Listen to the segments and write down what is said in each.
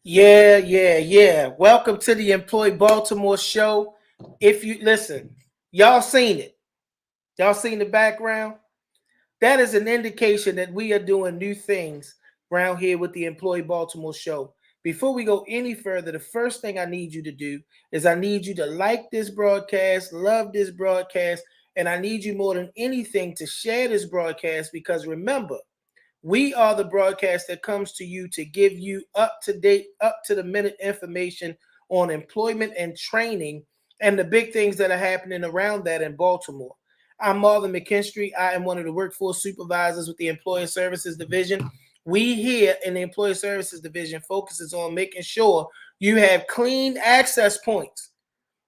Yeah. Welcome to the Employee Baltimore show. If you listen, y'all seen it. Y'all seen the background? That is an indication that we are doing new things around here with the Employee Baltimore show. Before we go any further, the first thing I need you to do is I need you to like this broadcast, love this broadcast, and I need you more than anything to share this broadcast because remember, we are the broadcast that comes to you to give you up to date, up to the minute information on employment and training and the big things that are happening around that in Baltimore. I'm Marvin McKinstry. I am one of the workforce supervisors with the Employer Services Division. We here in the Employer Services Division focuses on making sure you have clean access points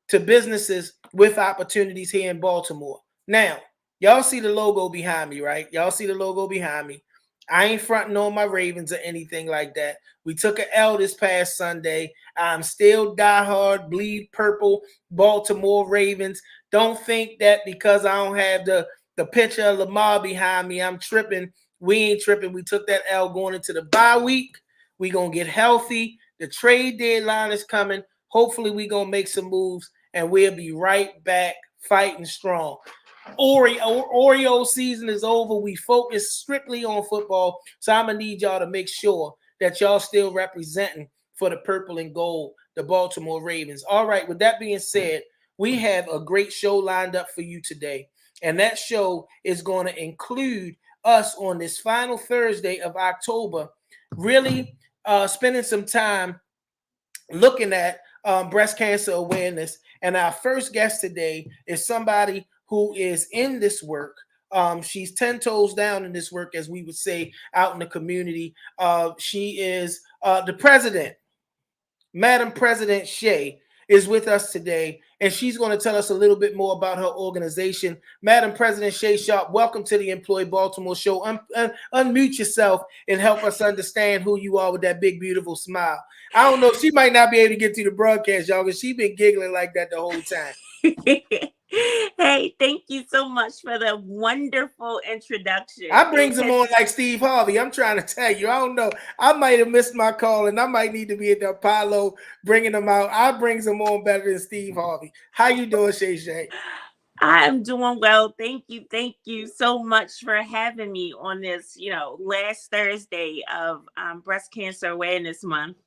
to businesses with opportunities here in Baltimore. Now, y'all see the logo behind me, right? Y'all see the logo behind me. I ain't fronting on my Ravens or anything like that. We took an L this past Sunday. I'm still diehard, bleed purple, Baltimore Ravens. Don't think that because I don't have the picture of Lamar behind me, I'm tripping. We ain't tripping. We took that L going into the bye week. We gonna get healthy. The trade deadline is coming. Hopefully, we gonna make some moves, and we'll be right back fighting strong. Oreo season is over. We focus strictly on football. So I'm gonna need y'all to make sure that y'all still representing for the purple and gold, the Baltimore Ravens. All right, with that being said, we have a great show lined up for you today. And that show is going to include us on this final Thursday of October, really spending some time looking at breast cancer awareness. And our first guest today is somebody who is in this work. She's 10 toes down in this work, as we would say out in the community. She is the president, Madam President Shay, is with us today, and she's going to tell us a little bit more about her organization. Madam President Shay Sharpe, welcome to the Employee Baltimore show. Unmute yourself and help us understand who you are with that big, beautiful smile. I don't know. She might not be able to get to the broadcast, y'all, because she's been giggling like that the whole time. Hey, thank you so much for the wonderful introduction. I brings him on like Steve Harvey. I'm trying to tell you. I don't know. I might have missed my call, and I might need to be at the Apollo bringing him out. I brings him on better than Steve Harvey. How you doing, Shay Shay? I'm doing well. Thank you. Thank you so much for having me on this, last Thursday of Breast Cancer Awareness Month.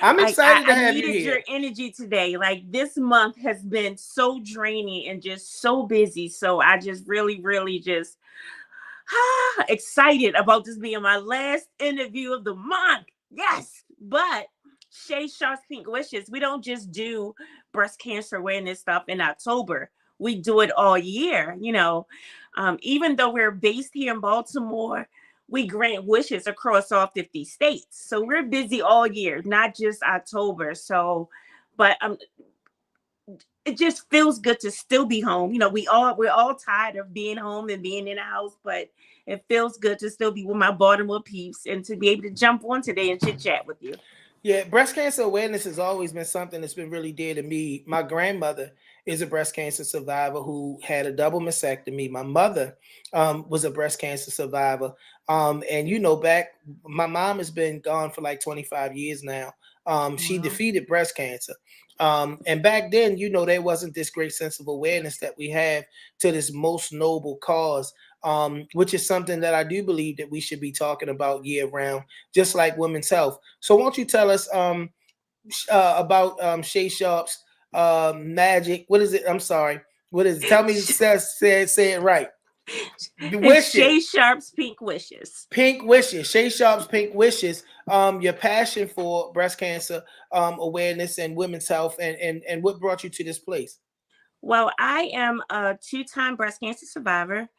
I'm excited to I have you needed here. your energy today. Like this month has been so draining and just so busy. So I just really just excited about this being my last interview of the month. Yes, but Shay Sharpe's Pink Wishes, we don't just do breast cancer awareness stuff in October. We do it all year. Even though we're based here in Baltimore, we grant wishes across all 50 states. So we're busy all year, not just October. So, but it just feels good to still be home. We're all tired of being home and being in the house, but it feels good to still be with my Baltimore peeps and to be able to jump on today and chit chat with you. Yeah, breast cancer awareness has always been something that's been really dear to me. My grandmother is a breast cancer survivor who had a double mastectomy. My mother was a breast cancer survivor. And back, my mom has been gone for like 25 years now. She Wow. defeated breast cancer. And back then, there wasn't this great sense of awareness that we have to this most noble cause, which is something that I do believe that we should be talking about year round, just like women's health. So won't you tell us about Shay Sharpe's magic? What is it? I'm sorry. What is it? Tell me, say it right. The It's wishes. Shay Sharpe's Pink Wishes. Pink wishes, Shay Sharpe's pink wishes. Your passion for breast cancer awareness and women's health, and what brought you to this place? Well, I am a two-time breast cancer survivor.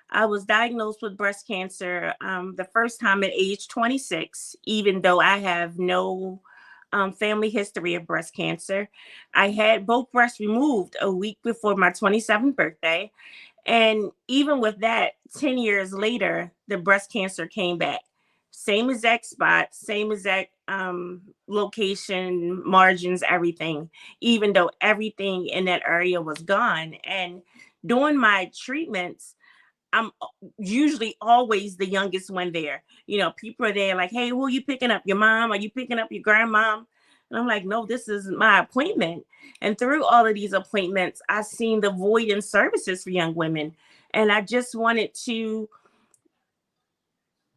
I was diagnosed with breast cancer the first time at age 26, even though I have no family history of breast cancer. I had both breasts removed a week before my 27th birthday. And even with that, 10 years later, the breast cancer came back. Same exact spot, same exact location, margins, everything, even though everything in that area was gone. And during my treatments, I'm usually always the youngest one there. People are there like, hey, who are you picking up? Your mom? Are you picking up your grandmom? And I'm like, no, this is my appointment. And through all of these appointments, I've seen the void in services for young women. And I just wanted to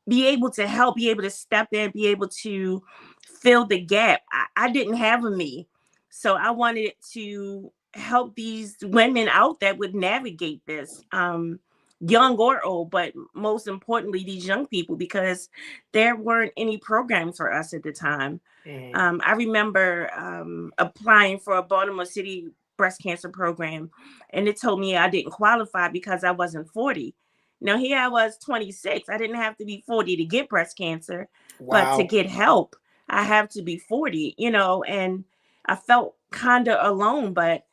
be able to help, be able to step in, be able to fill the gap. I didn't have a me. So I wanted to help these women out that would navigate this, young or old, but most importantly, these young people, because there weren't any programs for us at the time. I remember applying for a Baltimore City breast cancer program, and it told me I didn't qualify because I wasn't 40. Now, here I was 26. I didn't have to be 40 to get breast cancer, but to Wow. get help, I have to be 40, and I felt kind of alone, but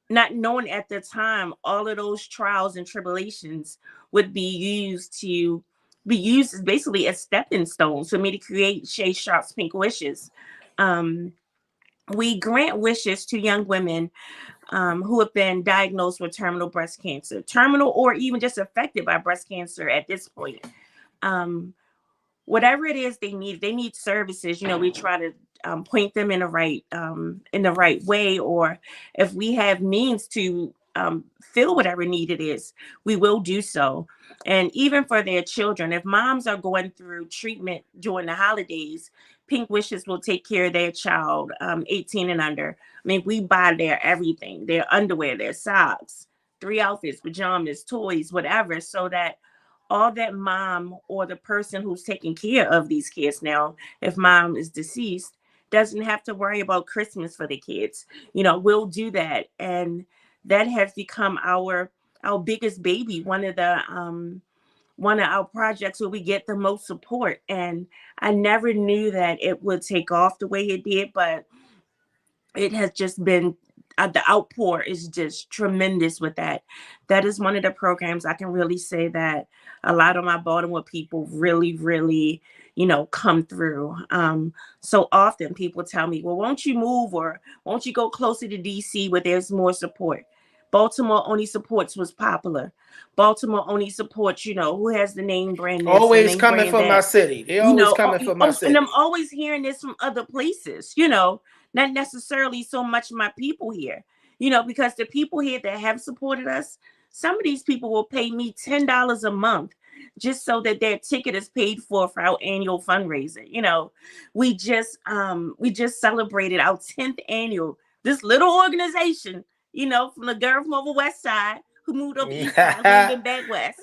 not knowing at the time all of those trials and tribulations would be used as basically as stepping stones for me to create Shay Sharpe's Pink Wishes. Um, we grant wishes to young women who have been diagnosed with terminal breast cancer, terminal or even just affected by breast cancer at this point. Um, Whatever it is they need services. We try to point them in the right way, or if we have means to fill whatever need it is, we will do so. And even for their children, if moms are going through treatment during the holidays, Pink Wishes will take care of their child, 18 and under. I mean, we buy their everything, their underwear, their socks, 3 outfits, pajamas, toys, whatever, so that all that mom or the person who's taking care of these kids now, if mom is deceased, doesn't have to worry about Christmas for the kids. We'll do that. And that has become our biggest baby, one of our projects where we get the most support. And I never knew that it would take off the way it did, but it has just been the outpour is just tremendous with that. That is one of the programs I can really say that a lot of my Baltimore people really, really, come through. So often people tell me, well, won't you move, or won't you go closer to DC where there's more support? Baltimore only supports what's popular. Baltimore only supports, who has the name brand this and Always name coming brand for my that. city. They always coming for my And I'm city. always hearing this from other places, not necessarily so much my people here, because the people here that have supported us, some of these people will pay me $10 a month just so that their ticket is paid for our annual fundraiser. We just celebrated our 10th annual, this little organization, from the girl from over West Side who moved over East Side, who ain't been back West,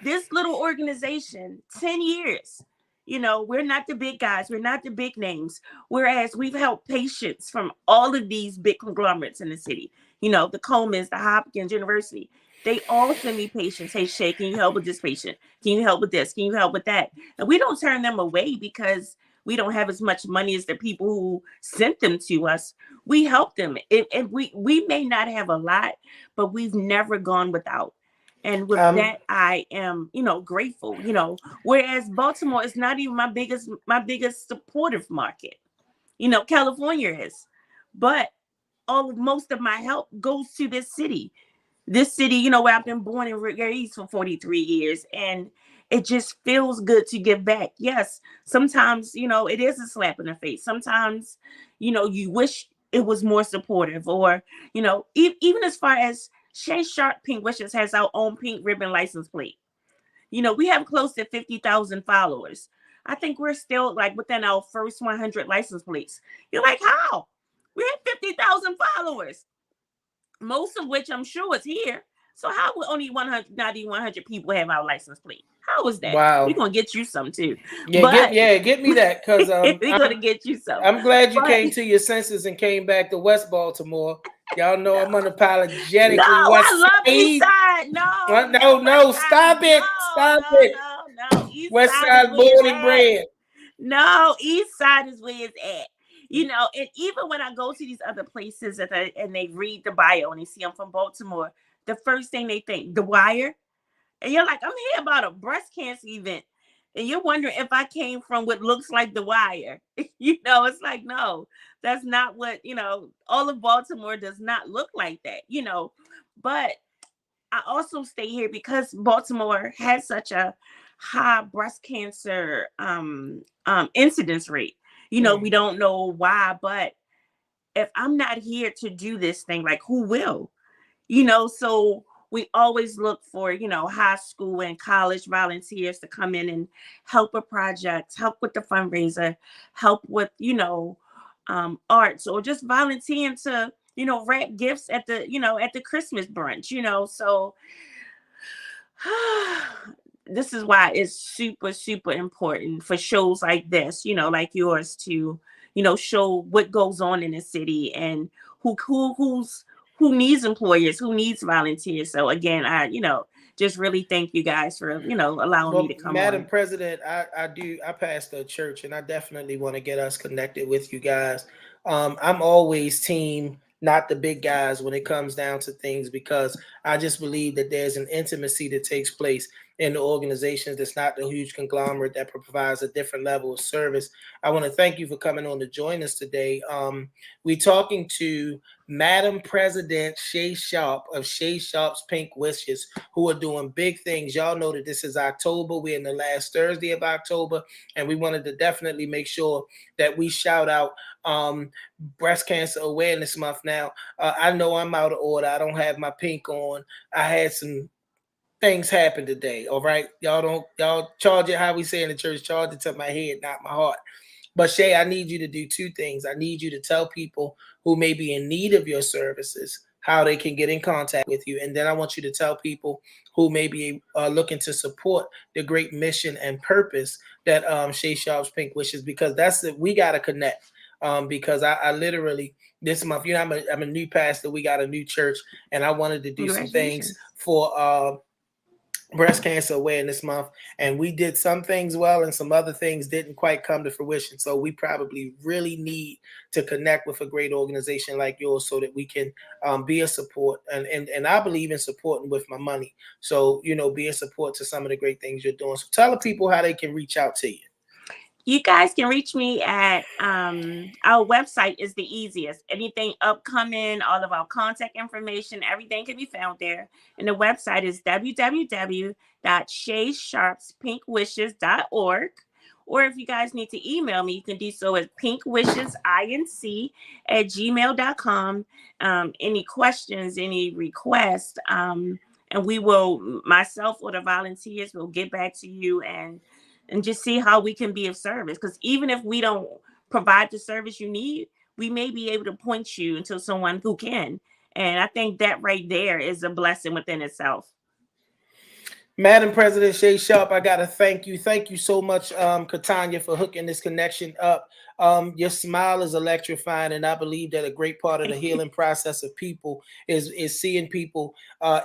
this little organization, 10 years. We're not the big guys, we're not the big names. Whereas we've helped patients from all of these big conglomerates in the city, the Colemans, the Hopkins University. They all send me patients. Hey, Shay, can you help with this patient? Can you help with this? Can you help with that? And we don't turn them away because we don't have as much money as the people who sent them to us. We help them. And we may not have a lot, but we've never gone without. And with um, that, I am, grateful, whereas Baltimore is not even my biggest supportive market. California is, but most of my help goes to this city. This city, where I've been born and raised for 43 years. And it just feels good to give back. Yes, sometimes, it is a slap in the face. Sometimes, you wish it was more supportive, or, even as far as Shay Sharpe Pink Wishes has our own pink ribbon license plate. We have close to 50,000 followers. I think we're still like within our first 100 license plates. You're like, how? We have 50,000 followers, most of which I'm sure is here. So how would only 100, not even 100 people have our license plate? How is that? We're wow. gonna get you some too, Yeah, but get me that, because we're gonna get you some. I'm glad you But came to your senses and came back to West Baltimore. Y'all know I'm no, unapologetically I West love East Side. Side. No, No, West no, Side. stop it, No, stop no, it. no, no. East West Side is Side where it's born and at. bred. No, East Side is where it's at. And even when I go to these other places and they read the bio and they see I'm from Baltimore, the first thing they think, The Wire. And you're like, I'm here about a breast cancer event. And you're wondering if I came from what looks like The Wire. It's like, no, that's not what, all of Baltimore does not look like that, But I also stay here because Baltimore has such a high breast cancer incidence rate. We don't know why, but if I'm not here to do this thing, like who will? So we always look for, high school and college volunteers to come in and help with projects, help with the fundraiser, help with, arts, or just volunteering to, wrap gifts at the Christmas brunch, so this is why it's super, super important for shows like this, like yours, to, show what goes on in the city and who needs employers, who needs volunteers. So again, I, just really thank you guys for, allowing me to Well, come Madam on. President, I pastor a church, and I definitely want to get us connected with you guys. I'm always team, not the big guys when it comes down to things, because I just believe that there's an intimacy that takes place in the organizations that's not the huge conglomerate that provides a different level of service. I want to thank you for coming on to join us today. We're talking to Madam President Shay Sharpe of Shay Sharpe's Pink Wishes, who are doing big things. Y'all know that this is October. We're in the last Thursday of October, and we wanted to definitely make sure that we shout out Breast Cancer Awareness Month. Now, I know I'm out of order. I don't have my pink on. I had some things happen today. All right. Y'all charge it how we say in the church, charge it to my head, not my heart. But Shay, I need you to do two things. I need you to tell people who may be in need of your services how they can get in contact with you. And then I want you to tell people who may be looking to support the great mission and purpose that Shay Sharpe's Pink Wishes, because that's it. We got to connect. Because I literally this month, I'm a new pastor. We got a new church, and I wanted to do some things for Breast Cancer Awareness Month, and we did some things well and some other things didn't quite come to fruition. So we probably really need to connect with a great organization like yours so that we can be a support, and I believe in supporting with my money. So be a support to some of the great things you're doing. So tell the people how they can reach out to you. You guys can reach me at our website is the easiest. Anything upcoming, all of our contact information, everything can be found there. And the website is www.shaysharpespinkwishs.org. Or if you guys need to email me, you can do so at pinkwishesinc@gmail.com. Any questions, any requests, and we will, myself or the volunteers will get back to you and just see how we can be of service. Because even if we don't provide the service you need, we may be able to point you into someone who can. And I think that right there is a blessing within itself. Madam President Shay Sharpe, I gotta thank you. Thank you so much, Katanya, for hooking this connection up. Your smile is electrifying, and I believe that a great part of the healing process of people is seeing people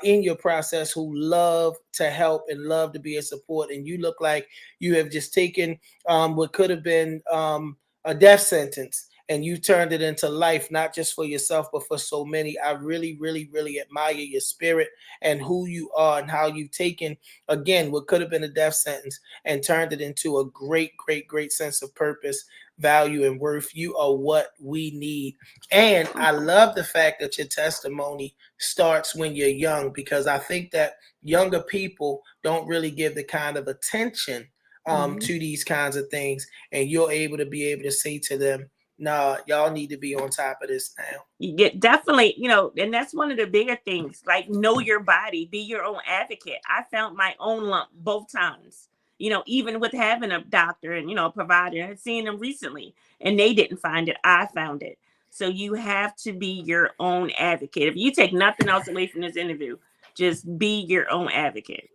in your process who love to help and love to be a support. And you look like you have just taken what could have been a death sentence, and you turned it into life, not just for yourself, but for so many. I really, really, really admire your spirit and who you are and how you've taken, again, what could have been a death sentence and turned it into a great, great, great sense of purpose, value, and worth. You are what we need. And I love the fact that your testimony starts when you're young, because I think that younger people don't really give the kind of attention to these kinds of things. And you're able to say to them, nah, y'all need to be on top of this now. You get definitely, and that's one of the bigger things, like know your body, be your own advocate. I found my own lump both times, even with having a doctor and, a provider. I had seen them recently and they didn't find it. I found it. So you have to be your own advocate. If you take nothing else away from this interview, just be your own advocate.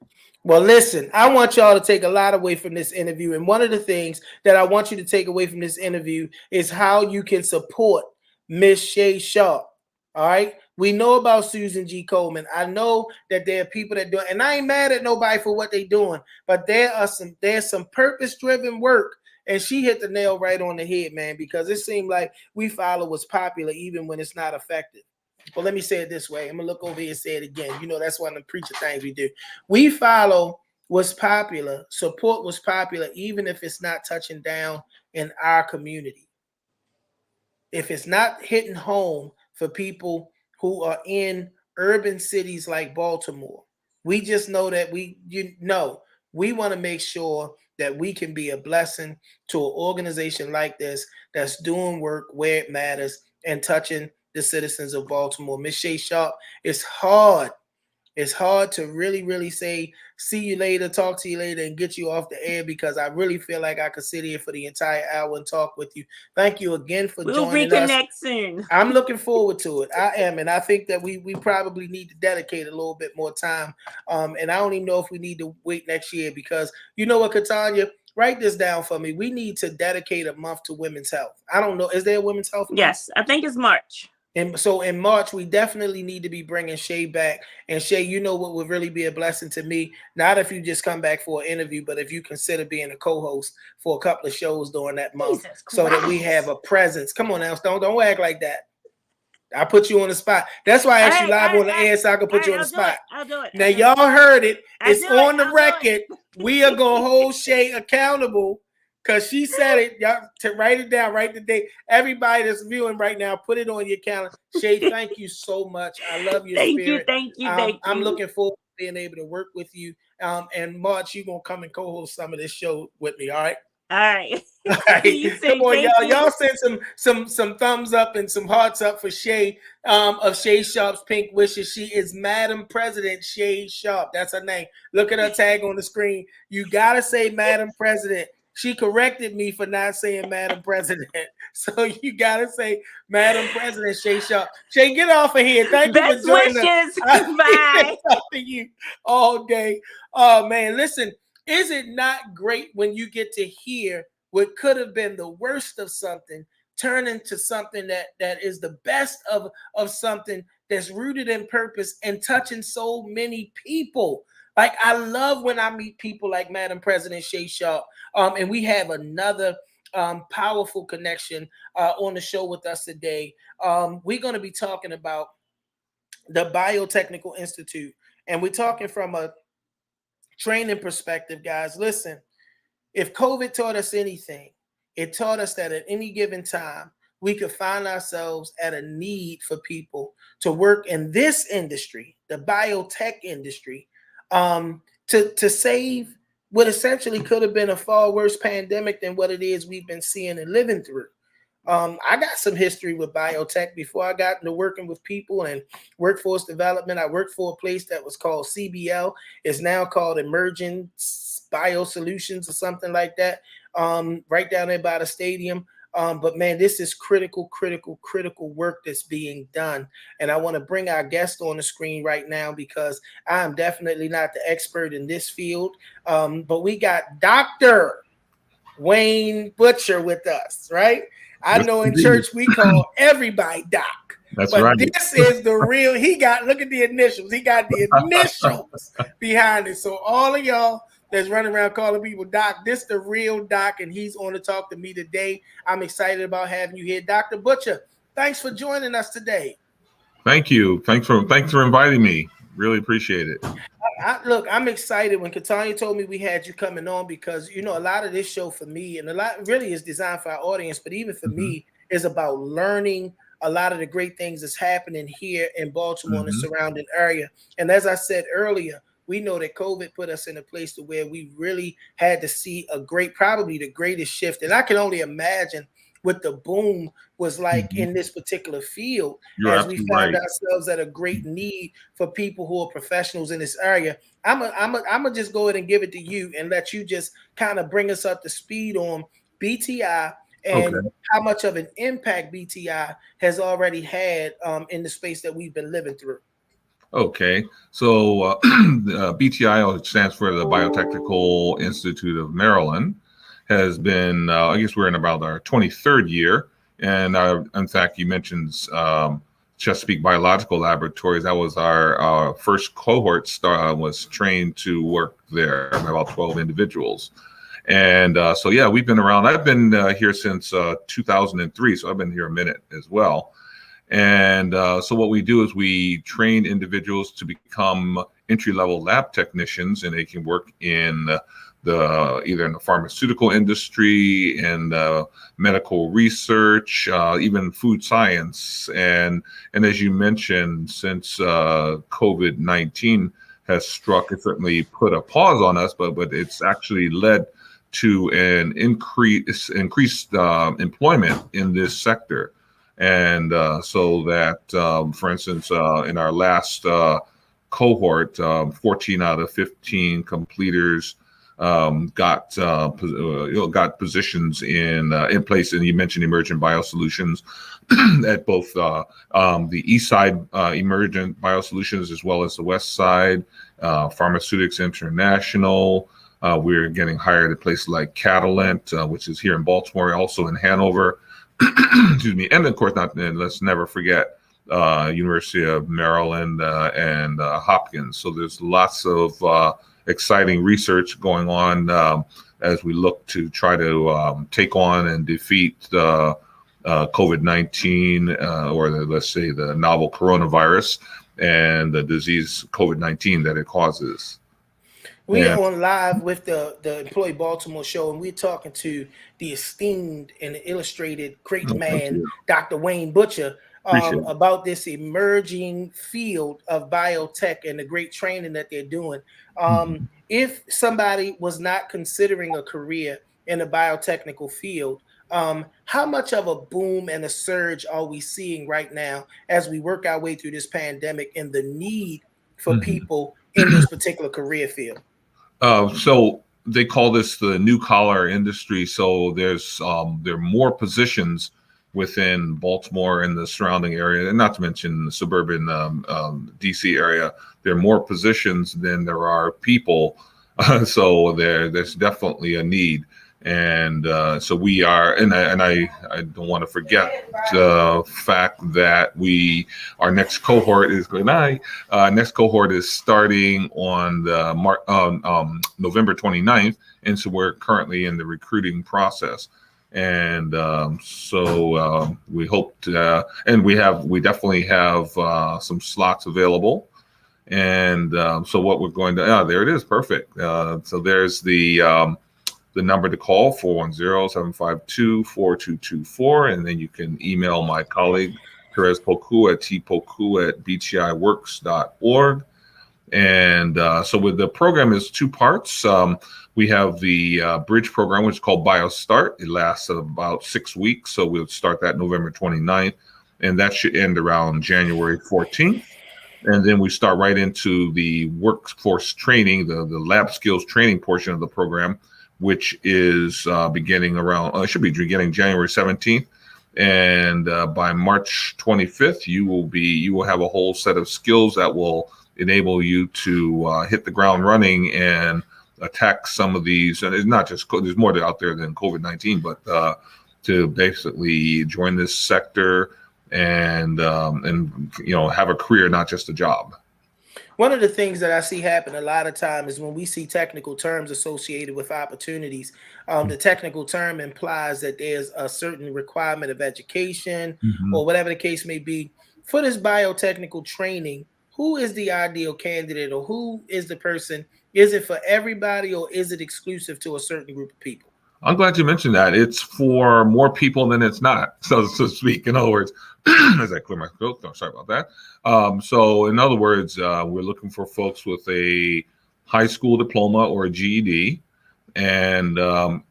Well, listen, I want y'all to take a lot away from this interview. And one of the things that I want you to take away from this interview is how you can support Miss Shay Sharpe. All right. We know about Susan G. Coleman. I know that there are people that do it, and I ain't mad at nobody for what they're doing, but there's some purpose-driven work. And she hit the nail right on the head, man, because it seemed like we follow what's popular even when it's not effective. Well, let me say it this way. I'm gonna look over here and say it again. That's one of the preacher things we do. We follow what's popular, support what's popular, even if it's not touching down in our community. If it's not hitting home for people who are in urban cities like Baltimore. We just know that we want to make sure that we can be a blessing to an organization like this that's doing work where it matters and touching the citizens of Baltimore. Miss Shay Sharpe, it's hard. It's hard to really, really say, see you later, talk to you later, and get you off the air, because I really feel like I could sit here for the entire hour and talk with you. Thank you again for joining us. We'll reconnect soon. I'm looking forward to it. I am, and I think that we probably need to dedicate a little bit more time. And I don't even know if we need to wait next year, because you know what, Katanya, write this down for me. We need to dedicate a month to women's health. I don't know. Is there a women's health month? Yes, I think it's March. And so in March, we definitely need to be bringing Shay back. And Shay, you know what would really be a blessing to me? Not if you just come back for an interview, but if you consider being a co-host for a couple of shows during that month, so that we have a presence. Come on now, don't act like that. I put you on the spot. That's why I asked you live on the air, so I can put you on the spot. I'll do it. Now, y'all heard it. It's on the record. We are going to hold Shay accountable, because she said it. Y'all to write it down, write the date. Everybody that's viewing right now, put it on your calendar. Shay, thank you so much. I love your spirit. Thank you. I'm looking forward to being able to work with you. And March, you're going to come and co-host some of this show with me, all right? All right. All right. Come on, y'all. Y'all send some thumbs up and some hearts up for Shay of Shay Sharpe's Pink Wishes. She is Madam President Shay Sharpe. That's her name. Look at her tag on the screen. You got to say Madam President. She corrected me for not saying Madam President. So you got to say Madam President Shay Sharpe. Shay, get off of here. Thank you for joining us. Bye. Talking you all day. Oh, man. Listen, is it not great when you get to hear what could have been the worst of something turn into something that is the best of something that's rooted in purpose and touching so many people? Like, I love when I meet people like Madam President Shay Sharpe, and we have another powerful connection on the show with us today. We're going to be talking about the Biotechnical Institute, and we're talking from a training perspective, guys. Listen, if COVID taught us anything, it taught us that at any given time, we could find ourselves at a need for people to work in this industry, the biotech industry, to save what essentially could have been a far worse pandemic than what it is we've been seeing and living through. I got some history with biotech before I got into working with people and workforce development. I worked for a place that was called CBL. It's now called Emerging Biosolutions or something like that, right down there by the stadium. But man, this is critical work that's being done. And I want to bring our guest on the screen right now, because I'm definitely not the expert in this field. But we got Dr. Wayne Butcher with us, right? I know in church we call everybody Doc. That's but right. This is the real, look at the initials. He got the initials behind it. So all of y'all that's running around calling people Doc, this the real Doc, and he's on to talk to me today. I'm excited about having you here. Dr. Butcher, thanks for joining us today. Thank you. Thanks for inviting me. Really appreciate it. Look, I'm excited when Katanya told me we had you coming on, because, you know, a lot of this show for me, and a lot really is designed for our audience, but even for me, is about learning a lot of the great things that's happening here in Baltimore and the surrounding area. And as I said earlier, we know that COVID put us in a place to where we really had to see probably the greatest shift. And I can only imagine what the boom was like in this particular field. You're as we found right. ourselves at a great need for people who are professionals in this area. I'm gonna just go ahead and give it to you and let you just kind of bring us up to speed on BTI and how much of an impact BTI has already had in the space that we've been living through. Okay, so BTI stands for the Biotechnical Institute of Maryland. Has been, I guess we're in about our 23rd year. And in fact, you mentioned Chesapeake Biological Laboratories. That was our first cohort was trained to work there, about 12 individuals. And so, yeah, we've been around. I've been here since 2003, so I've been here a minute as well. And so what we do is we train individuals to become entry-level lab technicians, and they can work in either in the pharmaceutical industry and medical research, even food science, and as you mentioned, since COVID-19 has struck, it certainly put a pause on us, but it's actually led to an increased employment in this sector. And so that, for instance, in our last cohort, 14 out of 15 completers got positions in place. And you mentioned Emergent Biosolutions at both the East Side Emergent Biosolutions as well as the West Side Pharmaceutics International. We're getting hired at places like Catalent, which is here in Baltimore, also in Hanover. Excuse me, and of course, let's never forget University of Maryland and Hopkins. So there's lots of exciting research going on as we look to try to take on and defeat COVID-19 or let's say the novel coronavirus and the disease COVID-19 that it causes. We are on live with the Employee Baltimore show, and we're talking to the esteemed and illustrated great man, Dr. Wayne Butcher, about this emerging field of biotech and the great training that they're doing. If somebody was not considering a career in the biotechnical field, how much of a boom and a surge are we seeing right now as we work our way through this pandemic and the need for people in this particular career field? So they call this the new collar industry. So there are more positions within Baltimore and the surrounding area, and not to mention the suburban DC area. There are more positions than there are people. So there's definitely a need. And so we are, and I don't want to forget the fact that our next cohort is next cohort is starting on the November 29th, and so we're currently in the recruiting process. And so we hope to, and we definitely have some slots available. And so what we're going to, there it is, perfect. So there's the number to call, 410-752-4224. And then you can email my colleague, Perez Poku at tpoku@btiworks.org. And so with the program is two parts. We have the bridge program, which is called Biostart. It lasts about 6 weeks. So we'll start that November 29th, and that should end around January 14th. And then we start right into the workforce training, the lab skills training portion of the program, which is beginning around, should be beginning January 17th. And by March 25th, you will have a whole set of skills that will enable you to hit the ground running and attack some of these. And it's not just, there's more out there than COVID-19, but to basically join this sector and have a career, not just a job. One of the things that I see happen a lot of time is when we see technical terms associated with opportunities, the technical term implies that there's a certain requirement of education or whatever the case may be. For this biotechnical training, who is the ideal candidate, or who is the person? Is it for everybody, or is it exclusive to a certain group of people? I'm glad you mentioned that. It's for more people than it's not, so to speak. In other words, as I clear my throat, sorry about that. So in other words, we're looking for folks with a high school diploma or a GED, and the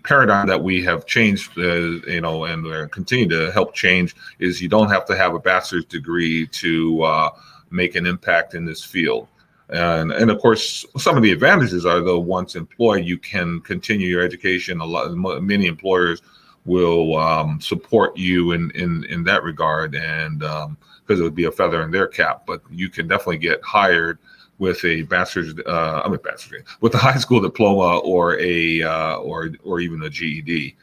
paradigm that we have changed, and we're continuing to help change, is you don't have to have a bachelor's degree to make an impact in this field. And of course, some of the advantages are, though, once employed, you can continue your education. Many employers will support you in that regard, and because it would be a feather in their cap. But you can definitely get hired with a bachelor's, with a high school diploma or even a GED.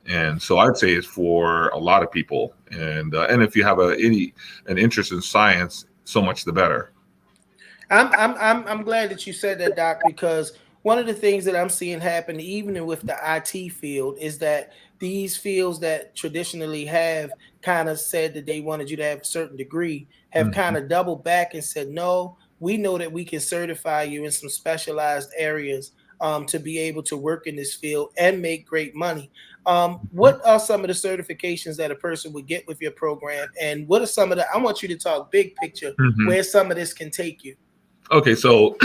And so I'd say it's for a lot of people. And if you have an interest in science, so much the better. I'm glad that you said that, Doc, because one of the things that I'm seeing happen, even with the IT field, is that these fields that traditionally have kind of said that they wanted you to have a certain degree have kind of doubled back and said, no, we know that we can certify you in some specialized areas to be able to work in this field and make great money. What are some of the certifications that a person would get with your program? And what are some of the, I want you to talk big picture, Mhm. where some of this can take you. Okay, so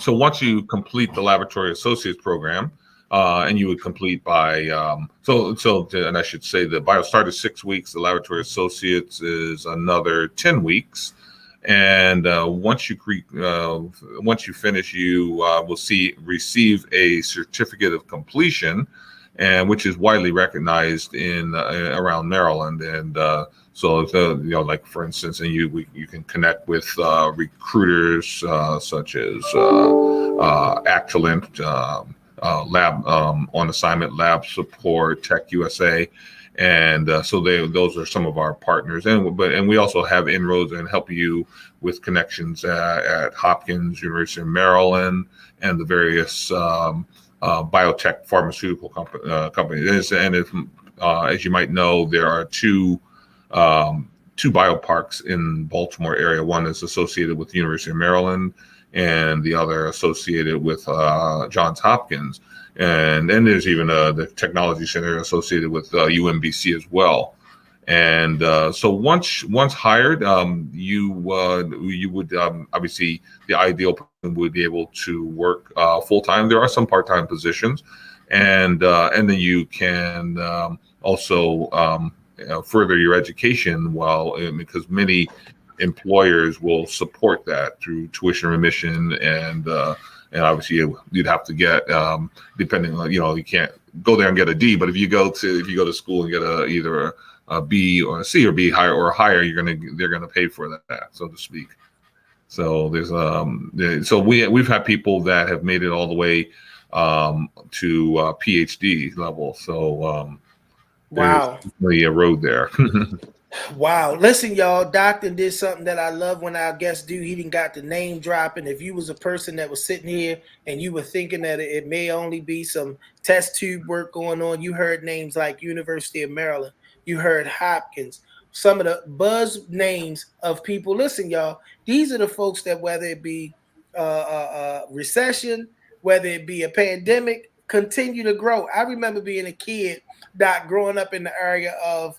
so once you complete the laboratory associates program, and you would complete by and I should say the Biostart is 6 weeks, the laboratory associates is another 10 weeks, and once you finish, you will receive a certificate of completion, and which is widely recognized in around Maryland. And so, like for instance, and you can connect with recruiters such as Actilent, Lab on Assignment, Lab Support, Tech USA, and so those are some of our partners. And we also have inroads and help you with connections at Hopkins, University of Maryland, and the various biotech pharmaceutical companies. And as you might know, there are two bioparks in Baltimore area. One is associated with the University of Maryland, and the other associated with Johns Hopkins. And then there's even the technology center associated with UMBC as well. And so once hired, you would obviously, the ideal person would be able to work full time. There are some part time positions, and then you can also further your education because many employers will support that through tuition remission, and obviously you'd have to get depending on, you can't go there and get a D, but if you go to school and get either a B or a C or B higher, they're gonna pay for that, so to speak. So we've had people that have made it all the way to PhD level. So Wow. there's really a road there. Wow. Listen, y'all, Doctor did something that I love when our guests do. He didn't got the name dropping. If you was a person that was sitting here and you were thinking that it may only be some test tube work going on, you heard names like University of Maryland. You heard Hopkins. Some of the buzz names of people. Listen, y'all, these are the folks that, whether it be recession, whether it be a pandemic, continue to grow. I remember being a kid, Doc, growing up in the area of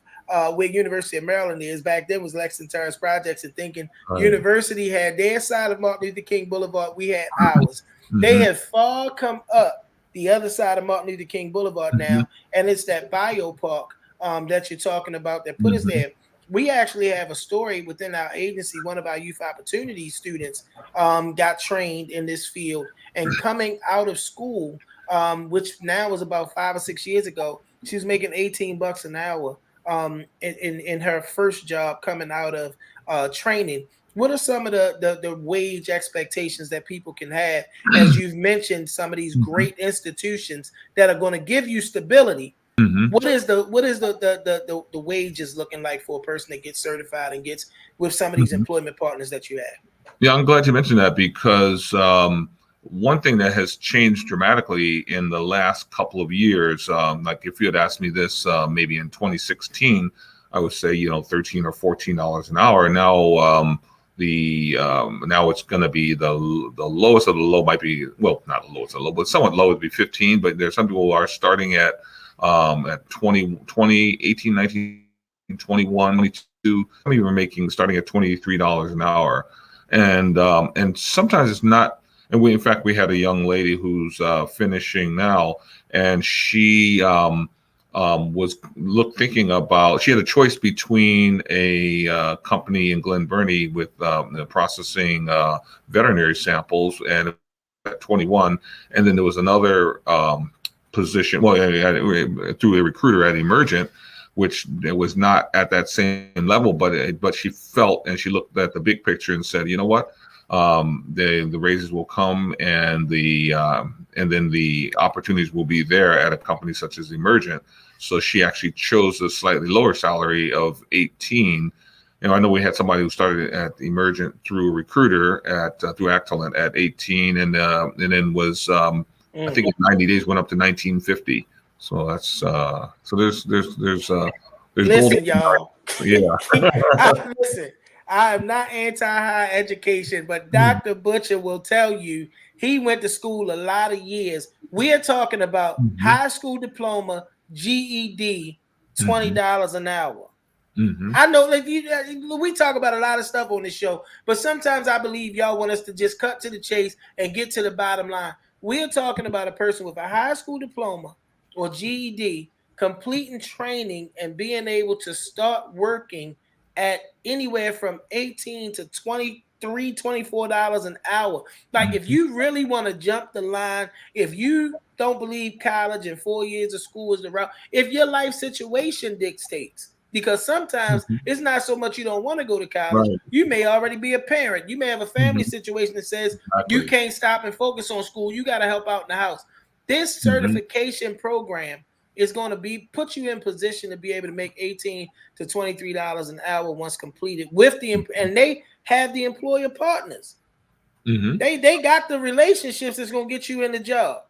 where University of Maryland is. Back then was Lexington Terrace Projects, and thinking University had their side of Martin Luther King Boulevard, we had ours. They have far come up the other side of Martin Luther King Boulevard now, and it's that biopark that you're talking about that put us there. We actually have a story within our agency. One of our youth opportunity students got trained in this field, and coming out of school, which now was about 5 or 6 years ago, she was making $18 an hour in her first job coming out of training. What are some of the wage expectations that people can have, as you've mentioned, some of these great institutions that are going to give you stability? What is the wages looking like for a person that gets certified and gets with some of these employment partners that you have? Yeah, I'm glad you mentioned that, because one thing that has changed dramatically in the last couple of years, like if you had asked me this maybe in 2016, I would say $13 or $14 an hour. Now now it's going to be the lowest of the low, might be, well, not the lowest of the low, but somewhat low would be 15. But there's some people who are starting at 20, 18, 19, 21, 22. Some people are making starting at $23 an hour, and sometimes it's not. And in fact, we had a young lady who's finishing now, and she was thinking about. She had a choice between a company in Glen Burnie with processing veterinary samples, and at 21, and then there was another position. Well, through a recruiter at Emergent, which it was not at that same level, but she felt, and she looked at the big picture and said, you know what? The raises will come, and then the opportunities will be there at a company such as Emergent. So she actually chose a slightly lower salary of 18. I know we had somebody who started at Emergent through a recruiter through Actilent at 18, and then was I think in 90 days went up to 1950. So that's so there's listen, y'all. Yeah. Listen, I am not anti-higher education, but Dr. Butcher will tell you he went to school a lot of years. We are talking about high school diploma, GED, $20 an hour. I know, like we talk about a lot of stuff on this show, but sometimes I believe y'all want us to just cut to the chase and get to the bottom line. We're talking about a person with a high school diploma or GED completing training and being able to start working at anywhere from 18 to $23, $24 an hour. Like if you really want to jump the line, if you don't believe college and 4 years of school is the route, if your life situation dictates, because sometimes it's not so much you don't want to go to college. Right. You may already be a parent. You may have a family situation that says you can't stop and focus on school. You got to help out in the house. This certification program is going to put you in position to be able to make $18 to $23 an hour once completed with and they have the employer partners. They got the relationships that's going to get you in the job.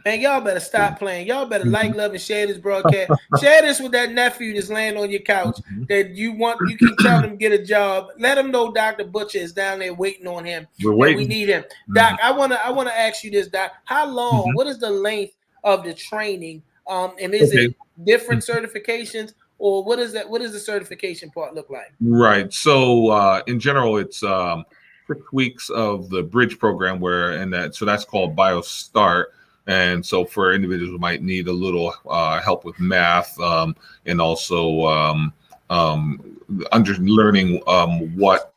Man, y'all better stop playing. Y'all better like, love, and share this broadcast. Share this with that nephew that's laying on your couch that you keep telling him to get a job. Let him know Dr. Butcher is down there waiting on him. We're waiting. We need him. Doc, I wanna ask you this, Doc. How long, what is the length of the training? And is it different certifications, or what is that? What does the certification part look like? Right. So in general, it's 6 weeks of the bridge program so that's called Biostart. And so for individuals who might need a little help with math and also learning what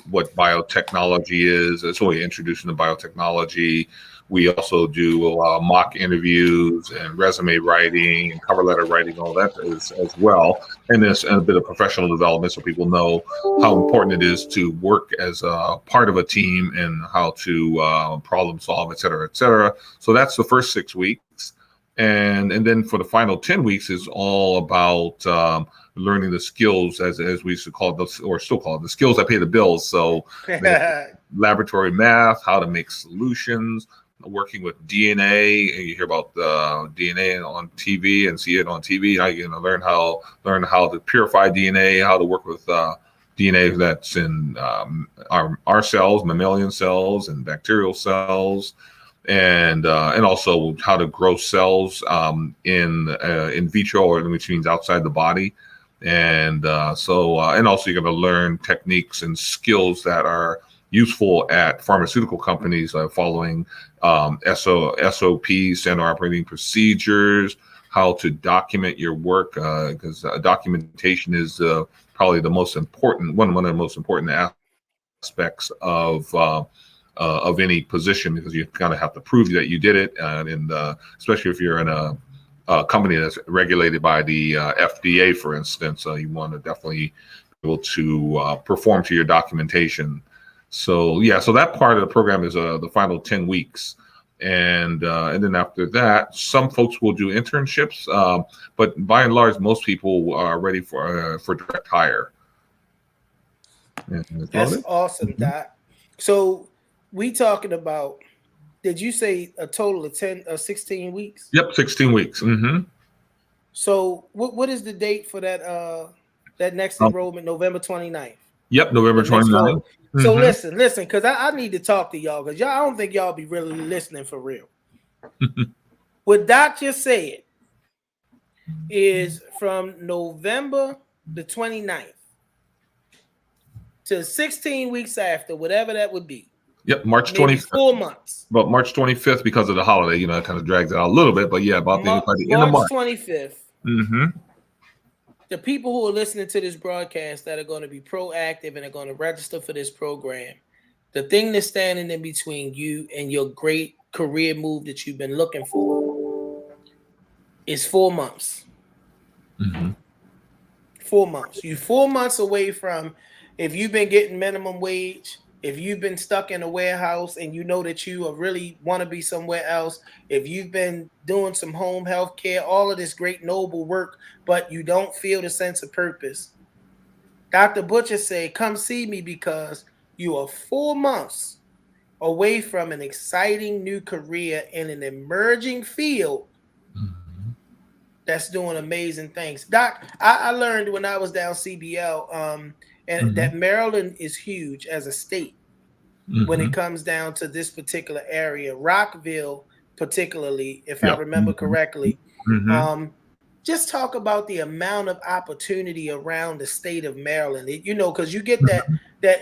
biotechnology is, it's really introducing to biotechnology. We also do mock interviews and resume writing and cover letter writing, all that as well. And there's a bit of professional development so people know how important it is to work as a part of a team and how to problem solve, et cetera, et cetera. So that's the first 6 weeks. And then for the final 10 weeks is all about learning the skills, as we used to call it, or still call it, the skills that pay the bills. So laboratory math, how to make solutions, working with DNA, and you hear about DNA on TV and see it on TV. You're going to learn how to purify DNA, how to work with DNA that's in our cells, mammalian cells, and bacterial cells, and also how to grow cells in vitro, which means outside the body. And also you're going to learn techniques and skills that are useful at pharmaceutical companies, following SOPs, standard operating procedures, how to document your work, because documentation is probably the most important one of the most important aspects of any position, because you kind of have to prove that you did it, and especially if you're in a company that's regulated by the FDA, for instance, you want to definitely be able to perform to your documentation. So that part of the program is the final 10 weeks. And then after that, some folks will do internships, but by and large, most people are ready for direct hire. That's awesome, Doc. So we talking about, did you say a total of 16 weeks? Yep, 16 weeks. So what is the date for that next enrollment? November 29th. Yep, November 29th. So listen, because I need to talk to y'all, because I don't think y'all be really listening for real. What Doc just said is from November the 29th to 16 weeks after, whatever that would be. Yep, March 25th. 4 months. But March 25th, because of the holiday, it kind of drags it out a little bit. But yeah, about the end of March. 25th. The people who are listening to this broadcast that are going to be proactive and are going to register for this program, the thing that's standing in between you and your great career move that you've been looking for is 4 months. 4 months. You're 4 months away from, if you've been getting minimum wage, if you've been stuck in a warehouse and you know that you really want to be somewhere else, if you've been doing some home health care, all of this great noble work, but you don't feel the sense of purpose, Dr. Butcher said, come see me, because you are 4 months away from an exciting new career in an emerging field that's doing amazing things. Doc, I learned when I was down CBL, and that Maryland is huge as a state when it comes down to this particular area. Rockville, particularly, if I Yeah. remember correctly. Mm-hmm. Just talk about the amount of opportunity around the state of Maryland. Because you get that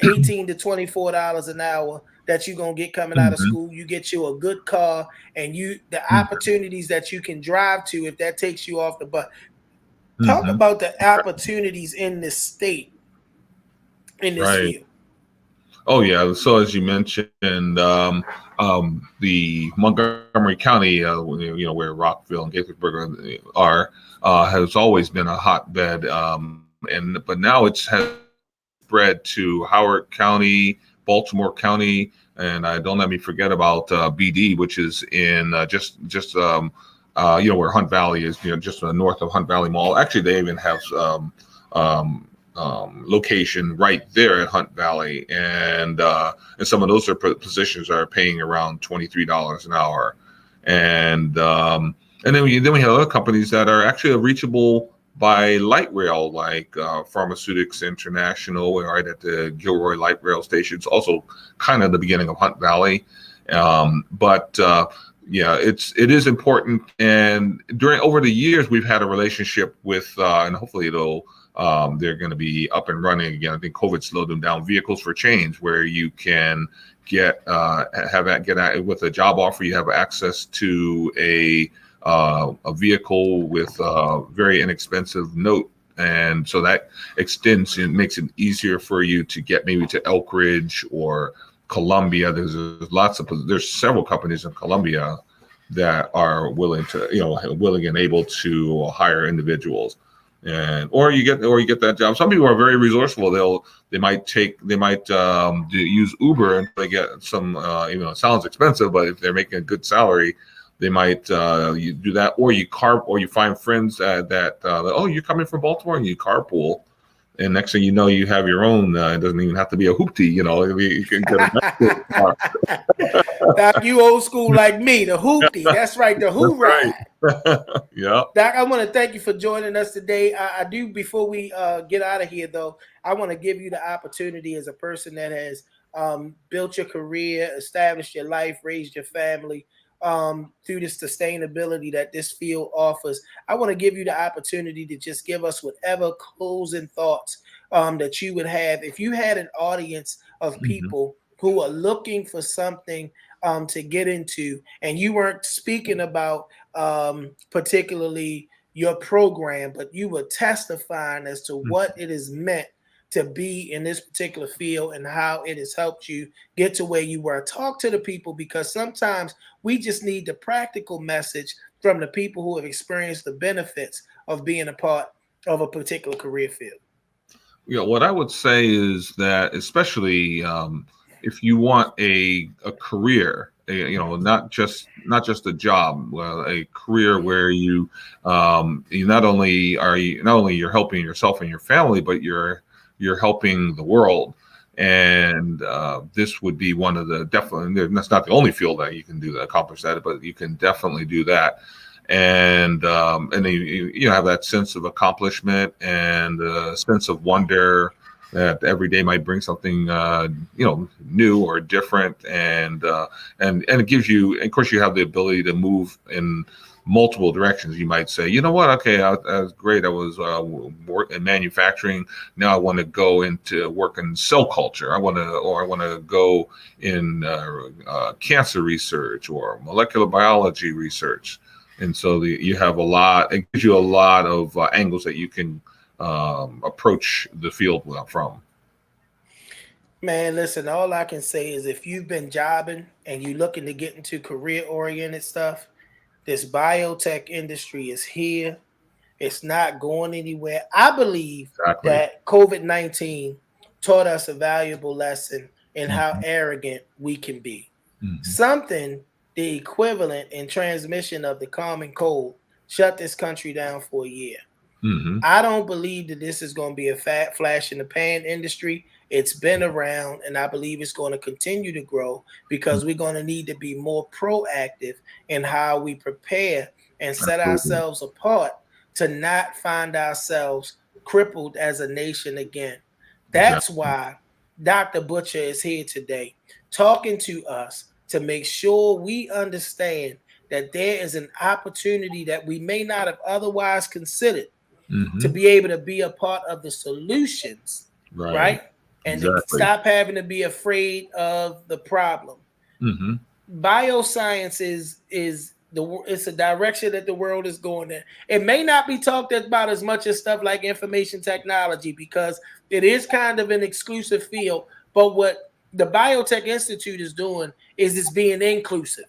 $18 to $24 an hour that you're gonna get coming out of Mm-hmm. school. You get you a good car, and the Mm-hmm. opportunities that you can drive to if that takes you off the bus. Talk Mm-hmm. about the opportunities in this state in this Right. field. Oh yeah. So as you mentioned, the Montgomery County, where Rockville and Gaithersburg are, has always been a hotbed, but now it has spread to Howard County, Baltimore County, and don't let me forget about BD, which is in where Hunt Valley is, just north of Hunt Valley Mall. Actually, they even have location right there at Hunt Valley, and some of those positions are paying around $23 an hour, and then we have other companies that are actually reachable by light rail, like Pharmaceutics International, right at the Gilroy Light Rail Stations, also kind of the beginning of Hunt Valley, but. Yeah, it is important, and over the years we've had a relationship with, and hopefully they're going to be up and running again. I think COVID slowed them down. Vehicles for Change, where you can get with a job offer, you have access to a vehicle with a very inexpensive note, and so that extends and makes it easier for you to get maybe to Elk Ridge or Columbia. There's several companies in Columbia that are willing and able to hire individuals, or you get that job. Some people are very resourceful. They might use Uber and they get some. It sounds expensive, but if they're making a good salary, they might you do that, or you find friends that oh, you're coming from Baltimore, and you carpool. And next thing you know, you have your own. It doesn't even have to be a hoopty. You can get a Doc, you old school like me, the hoopty. That's right, the who ride. Right. Yeah. Doc, I want to thank you for joining us today. I do, before we get out of here, though, I want to give you the opportunity as a person that has built your career, established your life, raised your family through the sustainability that this field offers. I want to give you the opportunity to just give us whatever closing thoughts that you would have. If you had an audience of people who are looking for something to get into, and you weren't speaking about particularly your program, but you were testifying as to what it is meant to be in this particular field and how it has helped you get to where you were. Talk to the people, because sometimes we just need the practical message from the people who have experienced the benefits of being a part of a particular career field. What I would say is that, especially if you want a career, not just a job, a career where you not only you're helping yourself and your family, but you're helping the world. And this would be one of the, definitely, that's not the only field that you can accomplish that, but you can definitely do that. And then you have that sense of accomplishment and a sense of wonder that every day might bring something new or different, and it gives you, of course, you have the ability to move in multiple directions. You might say, you know what, okay, that was great. I was work in manufacturing. Now I want to go into work in cell culture. I want to go in cancer research or molecular biology research. And so you have it gives you a lot of angles that you can approach the field from. Man, listen, all I can say is if you've been jobbing and you're looking to get into career-oriented stuff, this biotech industry is here. It's not going anywhere. I believe that COVID-19 taught us a valuable lesson in how arrogant we can be. Something the equivalent in transmission of the common cold shut this country down for a year. I don't believe that this is going to be a flash in the pan industry. It's been around, and I believe it's going to continue to grow because we're going to need to be more proactive in how we prepare and set ourselves apart to not find ourselves crippled as a nation again. That's Exactly. why Dr. Butcher is here today talking to us to make sure we understand that there is an opportunity that we may not have otherwise considered to be able to be a part of the solutions, Right. right? And to Exactly. stop having to be afraid of the problem. Bioscience is it's a direction that the world is going in. It may not be talked about as much as stuff like information technology because it is kind of an exclusive field. But what the Biotech Institute is doing is it's being inclusive.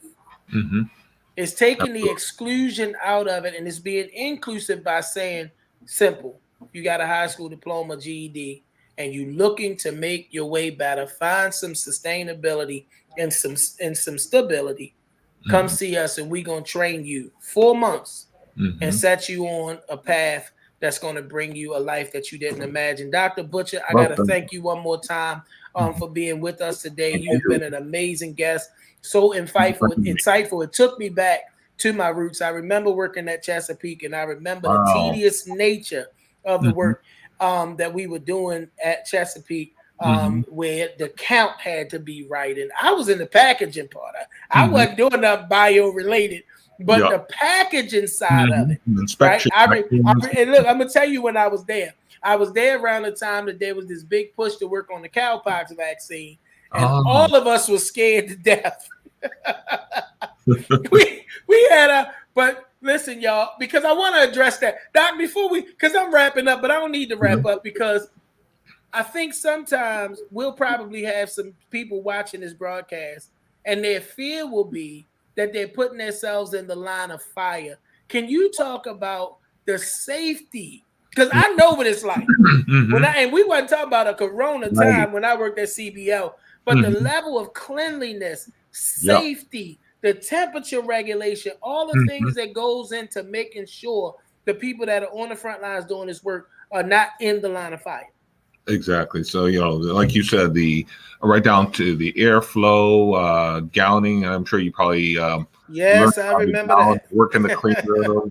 It's taking the exclusion out of it, and it's being inclusive by saying simple. You got a high school diploma, GED, and you looking to make your way better, find some sustainability and some stability. Come see us, and we're gonna train you 4 months and set you on a path that's gonna bring you a life that you didn't imagine. Dr. Butcher, I gotta thank you one more time for being with us today. You've been an amazing guest, so insightful. It took me back to my roots. I remember working at Chesapeake, and I remember the tedious nature of the work that we were doing at Chesapeake, where the count had to be right. And I was in the packaging part. I wasn't doing nothing bio related, but the packaging side of it, right? And look, I'm gonna tell you when I was there. I was there around the time that there was this big push to work on the cowpox vaccine, and all of us were scared to death. we had a, but listen, y'all, because I want to address that, Doc, because I'm wrapping up, but I don't need to wrap up because I think sometimes we'll probably have some people watching this broadcast and their fear will be that they're putting themselves in the line of fire. Can you talk about the safety? Because I know what it's like. And we wasn't talking about a corona time when I worked at CBL, but the level of cleanliness, safety, the temperature regulation, all the things that goes into making sure the people that are on the front lines doing this work are not in the line of fire. Exactly. So, like you said, the right down to the airflow, gowning. I'm sure you probably yes, I remember that. Work in the clean room,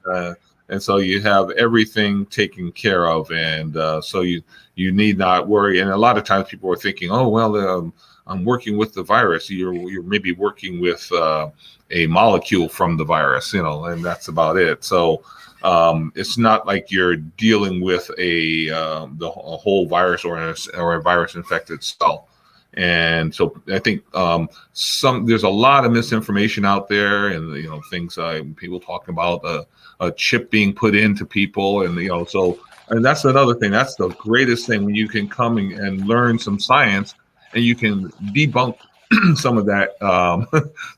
and so you have everything taken care of, and so you need not worry. And a lot of times people are thinking, oh well, I'm working with the virus. You're maybe working with a molecule from the virus, and that's about it. So. It's not like you're dealing with a whole virus or a virus infected cell, and so I think there's a lot of misinformation out there, and things people talking about a chip being put into people, and and that's another thing. That's the greatest thing when you can come and learn some science, and you can debunk some of that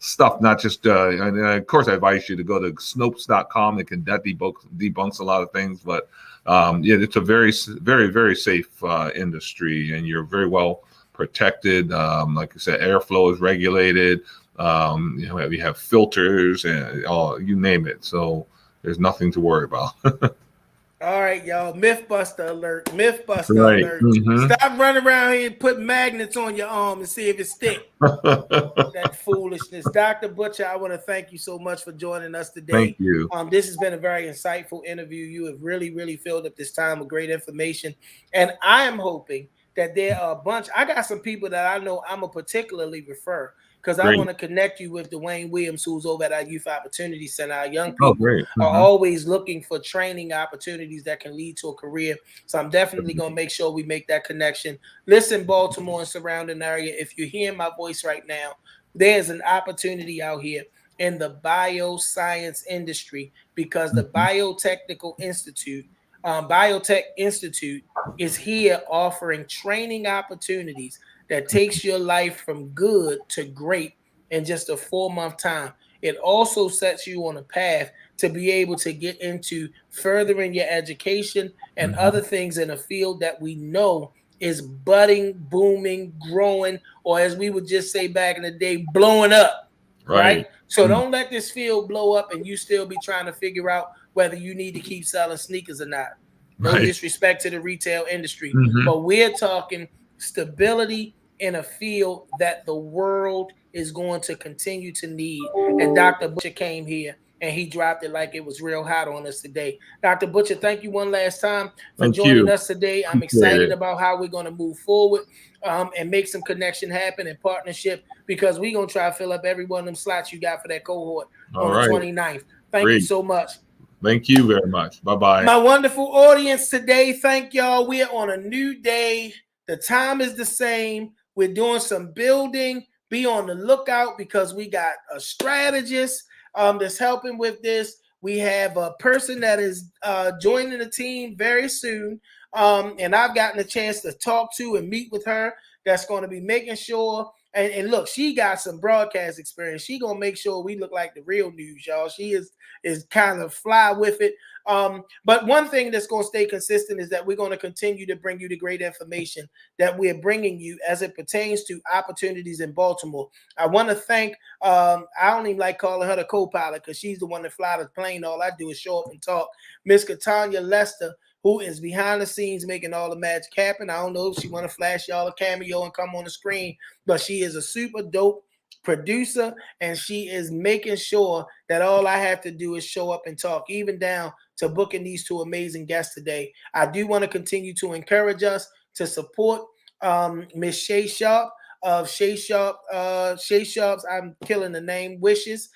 stuff, not just and of course I advise you to go to Snopes.com. That debunks a lot of things, but it's a very, very, very safe industry, and you're very well protected. Like I said, airflow is regulated. We have filters and you name it, so there's nothing to worry about. All right, y'all. Mythbuster alert. Mythbuster Right. alert. Stop running around here and put magnets on your arm and see if it sticks. That foolishness. Dr. Butcher, I want to thank you so much for joining us today. Thank you. This has been a very insightful interview. You have really, really filled up this time with great information. And I am hoping that there are a bunch. I got some people that I know I'm going to particularly refer because I want to connect you with Dwayne Williams, who's over at our Youth Opportunity Center. Our young people are always looking for training opportunities that can lead to a career. So I'm definitely going to make sure we make that connection. Listen, Baltimore and surrounding area, if you're hearing my voice right now, there's an opportunity out here in the bioscience industry because the Biotech Institute is here offering training opportunities that takes your life from good to great in just a 4-month time. It also sets you on a path to be able to get into furthering your education and other things in a field that we know is budding, booming, growing, or as we would just say back in the day, blowing up, right? So don't let this field blow up and you still be trying to figure out whether you need to keep selling sneakers or not. No disrespect to the retail industry, but we're talking stability in a field that the world is going to continue to need. And Dr. Butcher came here and he dropped it like it was real hot on us today. Dr. Butcher, thank you one last time for Thank joining you. us today. I'm Appreciate excited it. about how we're going to move forward and make some connection happen and partnership, because we're going to try to fill up every one of them slots you got for that cohort All on the right. 29th. Thank you Great. so much. Thank you very much. Bye-bye. My wonderful audience today, thank y'all. We are on a new day. The time is the same. We're doing some building. Be on the lookout, because we got a strategist that's helping with this. We have a person that is joining the team very soon, and I've gotten a chance to talk to and meet with her. That's going to be making sure. And look, she got some broadcast experience. She gonna make sure we look like the real news, y'all. She is kind of fly with it. But one thing that's going to stay consistent is that we're going to continue to bring you the great information that we're bringing you as it pertains to opportunities in Baltimore. I want to thank, I don't even like calling her the co-pilot, because she's the one that fly the plane. All I do is show up and talk. Miss Katanya Lester, who is behind the scenes making all the magic happen. I don't know if she want to flash y'all a cameo and come on the screen, but she is a super dope producer, and she is making sure that all I have to do is show up and talk, even down to booking these two amazing guests today. I do want to continue to encourage us to support Miss Shay Sharpe of Shay Sharpe's, I'm killing the name, Wishes.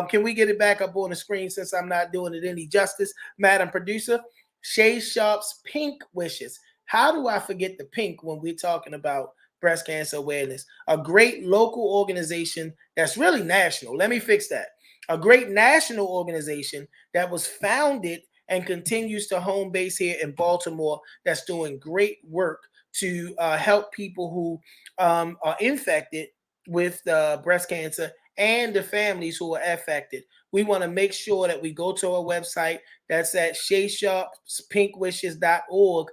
Can we get it back up on the screen, since I'm not doing it any justice, Madam Producer? Shay Sharpe's Pink Wishes. How do I forget the pink when we're talking about breast cancer awareness? A great local organization that's really national. Let me fix that. A great national organization that was founded and continues to home base here in Baltimore, that's doing great work to help people who are infected with breast cancer and the families who are affected. We want to make sure that we go to our website. That's at shaysharpspinkwishes's.org.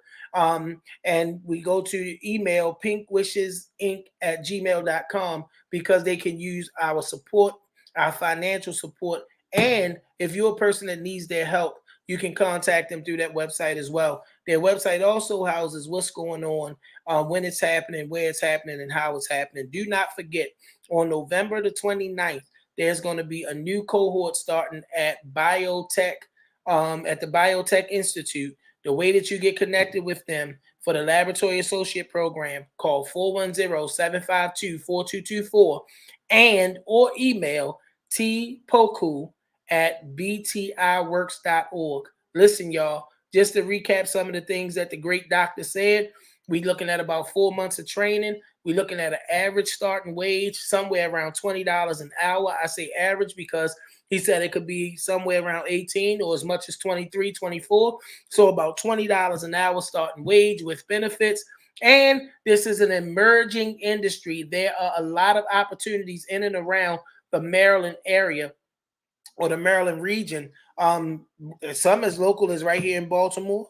And we go to email pinkwishesinc@gmail.com, because they can use our support, our financial support. And if you're a person that needs their help, you can contact them through that website as well. Their website also houses what's going on, when it's happening, where it's happening, and how it's happening. Do not forget, on November the 29th, there's going to be a new cohort starting at Biotech, at the Biotech Institute. The way that you get connected with them for the Laboratory Associate Program, call 410-752-4224 and or email tpoku@btiworks.org. Listen, y'all, just to recap some of the things that the great doctor said, we're looking at about 4 months of training. We're looking at an average starting wage somewhere around $20 an hour. I say average because he said it could be somewhere around 18 or as much as 23, 24. So about $20 an hour starting wage with benefits. And this is an emerging industry. There are a lot of opportunities in and around the Maryland area or the Maryland region. Some as local as right here in Baltimore.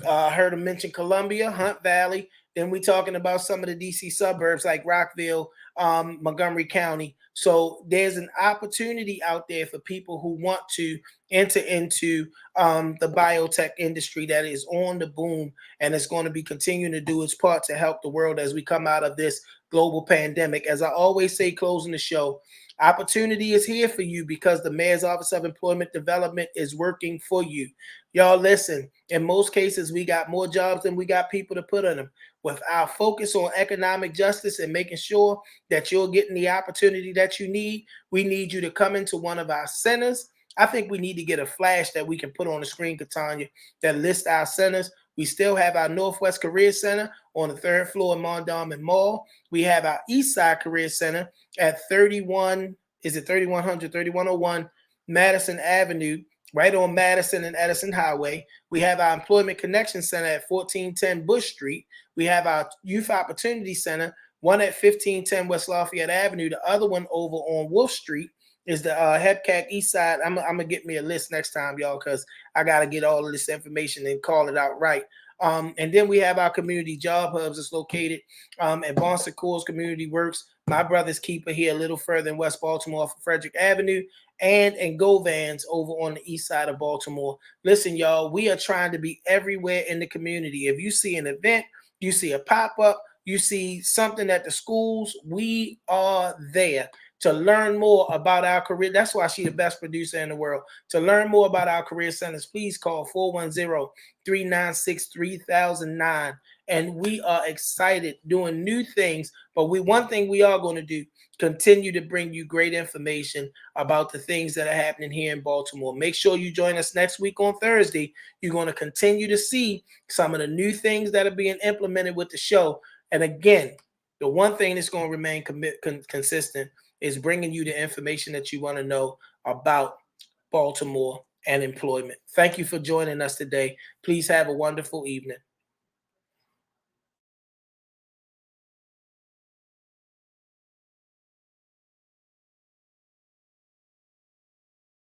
I heard him mention Columbia, Hunt Valley. Then we talking about some of the DC suburbs like Rockville, Montgomery County. So there's an opportunity out there for people who want to enter into the biotech industry that is on the boom, and it's going to be continuing to do its part to help the world as we come out of this global pandemic. As I always say, closing the show, opportunity is here for you because the Mayor's Office of Employment Development is working for you. Y'all listen, in most cases, we got more jobs than we got people to put on them. With our focus on economic justice and making sure that you're getting the opportunity that you need, we need you to come into one of our centers. I think we need to get a flash that we can put on the screen, Katanya, that lists our centers. We still have our Northwest Career Center on the 3rd floor of Mondawmin Mall. We have our East Side Career Center at 3101 Madison Avenue, right on Madison and Edison Highway. We have our Employment Connection Center at 1410 Bush Street. We have our Youth Opportunity Center, one at 1510 West Lafayette Avenue. The other one over on Wolf Street is the Hepcack East Side. I'm going to get me a list next time, y'all, because I got to get all of this information and call it out right. And then we have our community job hubs. It's located at Bonson Coors Community Works. My brother's keeper here a little further in West Baltimore off of Frederick Avenue, and Govans over on the east side of Baltimore. Listen, y'all, we are trying to be everywhere in the community. If you see an event, you see a pop-up, you see something at the schools, we are there. to learn more about our career. That's why she's the best producer in the world. To learn more about our career centers, please call 410-396-3009. And we are excited doing new things. But one thing we are going to do, continue to bring you great information about the things that are happening here in Baltimore. Make sure you join us next week on Thursday. You're going to continue to see some of the new things that are being implemented with the show. And again, the one thing that's going to remain consistent is bringing you the information that you want to know about Baltimore and employment. Thank you for joining us today. Please have a wonderful evening.